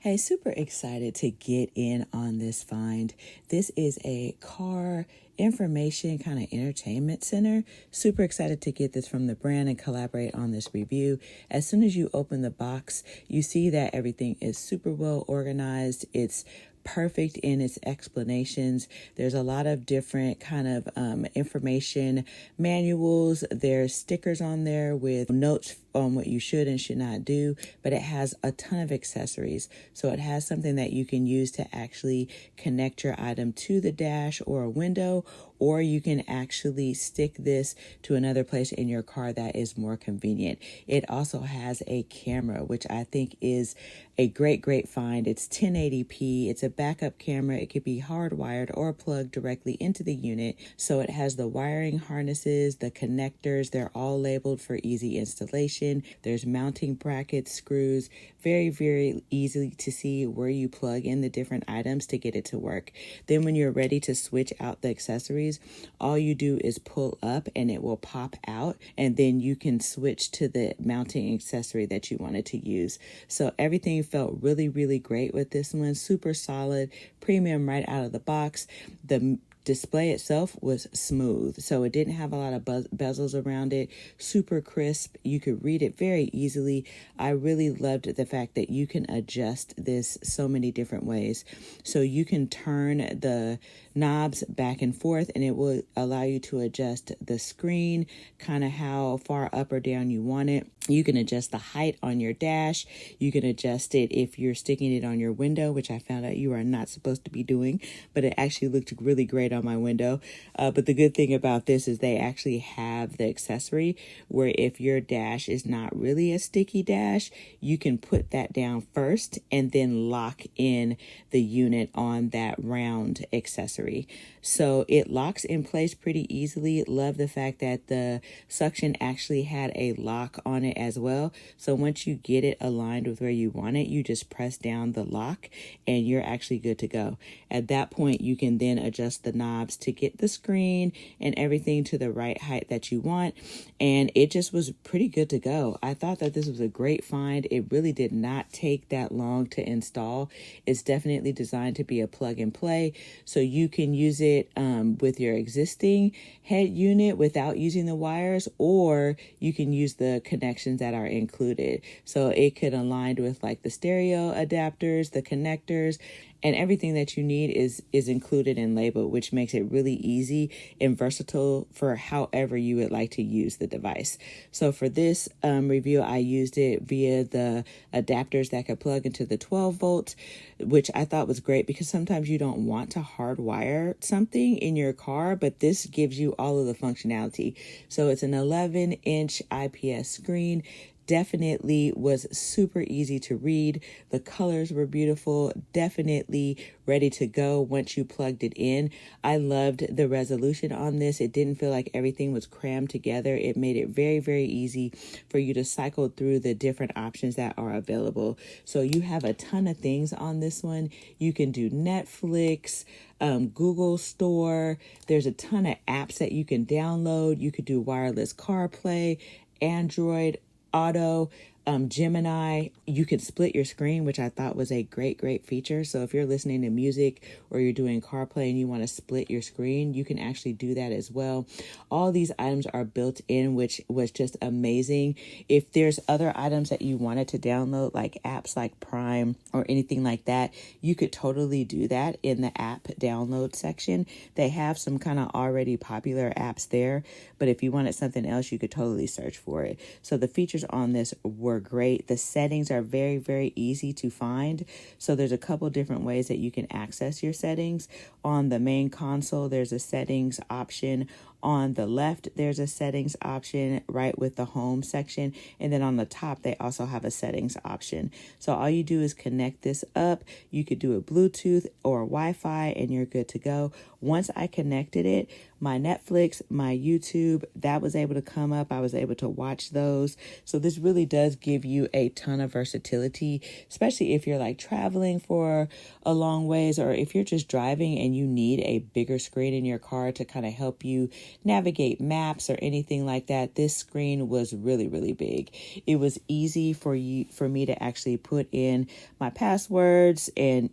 Hey, super excited to get in on this find. This is a car information kind of entertainment center. Super excited to get this from the brand and collaborate on this review. As soon as you open the box, you see that everything is super well organized. It's perfect in its explanations. There's a lot of different kind of information manuals. There's stickers on there with notes on what you should and should not do, but it has a ton of accessories. So it has something that you can use to actually connect your item to the dash or a window, or you can actually stick this to another place in your car that is more convenient. It also has a camera, which I think is a great find. It's 1080p. It's a backup camera. It could be hardwired or plugged directly into the unit. So it has the wiring harnesses, the connectors. They're all labeled for easy installation. There's mounting brackets, screws, very easy to see where you plug in the different items to get it to work. Then when you're ready to switch out the accessories, all you do is pull up and it will pop out, and then you can switch to the mounting accessory that you wanted to use. So everything felt really great with this one. Super solid, premium right out of the box. The display itself was smooth, so it didn't have a lot of bezels around it. Super crisp. You could read it very easily. I really loved the fact that you can adjust this so many different ways. So you can turn the knobs back and forth and it will allow you to adjust the screen, kind of how far up or down you want it. You can adjust the height on your dash. You can adjust it if you're sticking it on your window, which I found out you are not supposed to be doing, but it actually looked really great on my window. But the good thing about this is they actually have the accessory where if your dash is not really a sticky dash, you can put that down first and then lock in the unit on that round accessory. So it locks in place pretty easily. Love the fact that the suction actually had a lock on it as well. So once you get it aligned with where you want it, you just press down the lock and you're actually good to go. At that point, you can then adjust the knobs to get the screen and everything to the right height that you want. And it just was pretty good to go. I thought that this was a great find. It really did not take that long to install. It's definitely designed to be a plug and play. So you can use it with your existing head unit without using the wires, or you can use the connections that are included. So it could align with like the stereo adapters, the connectors, and everything that you need is included and labeled, which makes it really easy and versatile for however you would like to use the device. So for this review, I used it via the adapters that could plug into the 12 volts, which I thought was great because sometimes you don't want to hardwire something in your car, but this gives you all of the functionality. So it's an 11-inch IPS screen. Definitely was super easy to read. The colors were beautiful. Definitely ready to go once you plugged it in. I loved the resolution on this. It didn't feel like everything was crammed together. It made it very easy for you to cycle through the different options that are available. So you have a ton of things on this one. You can do Netflix, Google Store. There's a ton of apps that you can download. You could do wireless CarPlay, Android Auto, Gemini. You can split your screen, which I thought was a great feature. So if you're listening to music or you're doing CarPlay and you want to split your screen, you can actually do that as well. All these items are built in, which was just amazing. If there's other items that you wanted to download, like apps like Prime or anything like that, you could totally do that in the app download section. They have some kind of already popular apps there, but if you wanted something else, you could totally search for it. So the features on this were great. The settings are very easy to find. So there's a couple different ways that you can access your settings. On the main console, there's a settings option. On the left, there's a settings option right with the home section. And then on the top, they also have a settings option. So all you do is connect this up. You could do a Bluetooth or Wi-Fi and you're good to go. Once I connected it, my Netflix, my YouTube, that was able to come up. I was able to watch those. So this really does give you a ton of versatility, especially if you're like traveling for a long ways, or if you're just driving and you need a bigger screen in your car to kind of help you navigate maps or anything like that, this screen was really, really big. It was easy for me to actually put in my passwords, and,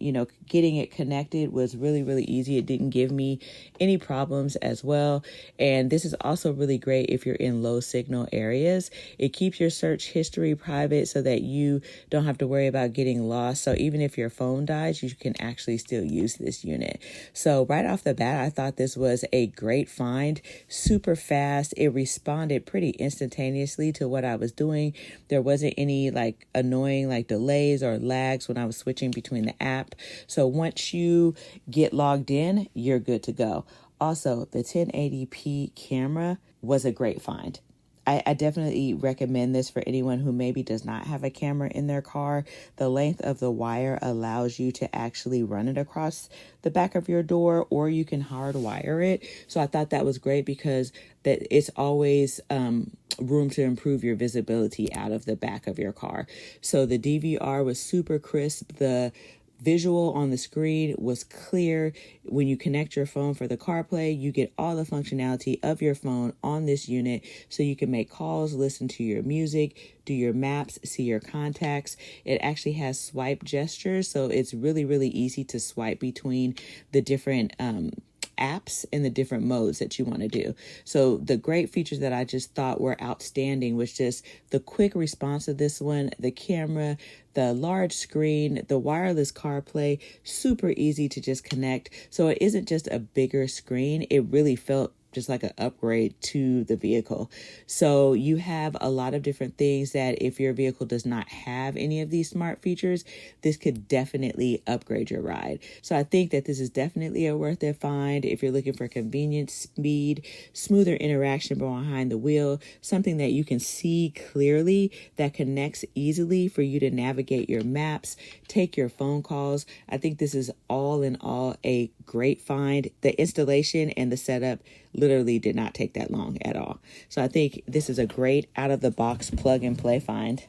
getting it connected was really, really easy. It didn't give me any problems as well. And this is also really great if you're in low signal areas. It keeps your search history private so that you don't have to worry about getting lost. So even if your phone dies, you can actually still use this unit. So right off the bat, I thought this was a great find, super fast. It responded pretty instantaneously to what I was doing. There wasn't any annoying delays or lags when I was switching between the app. So once you get logged in, you're good to go. Also, the 1080p camera was a great find. I definitely recommend this for anyone who maybe does not have a camera in their car. The length of the wire allows you to actually run it across the back of your door, or you can hardwire it. So I thought that was great because it's always room to improve your visibility out of the back of your car. So the DVR was super crisp. The visual on the screen was clear. When you connect your phone for the CarPlay, you get all the functionality of your phone on this unit, so you can make calls, listen to your music, do your maps, see your contacts. It actually has swipe gestures, so it's really, really easy to swipe between the different apps and the different modes that you want to do. So the great features that I just thought were outstanding was just the quick response of this one, the camera, the large screen, the wireless CarPlay, super easy to just connect. So it isn't just a bigger screen. It really felt just like an upgrade to the vehicle. So you have a lot of different things that if your vehicle does not have any of these smart features, this could definitely upgrade your ride. So I think that this is definitely a worth it find if you're looking for convenience, speed, smoother interaction behind the wheel, something that you can see clearly, that connects easily for you to navigate your maps, take your phone calls. I think this is all in all a great find. The installation and the setup literally did not take that long at all. So I think this is a great out of the box plug and play find.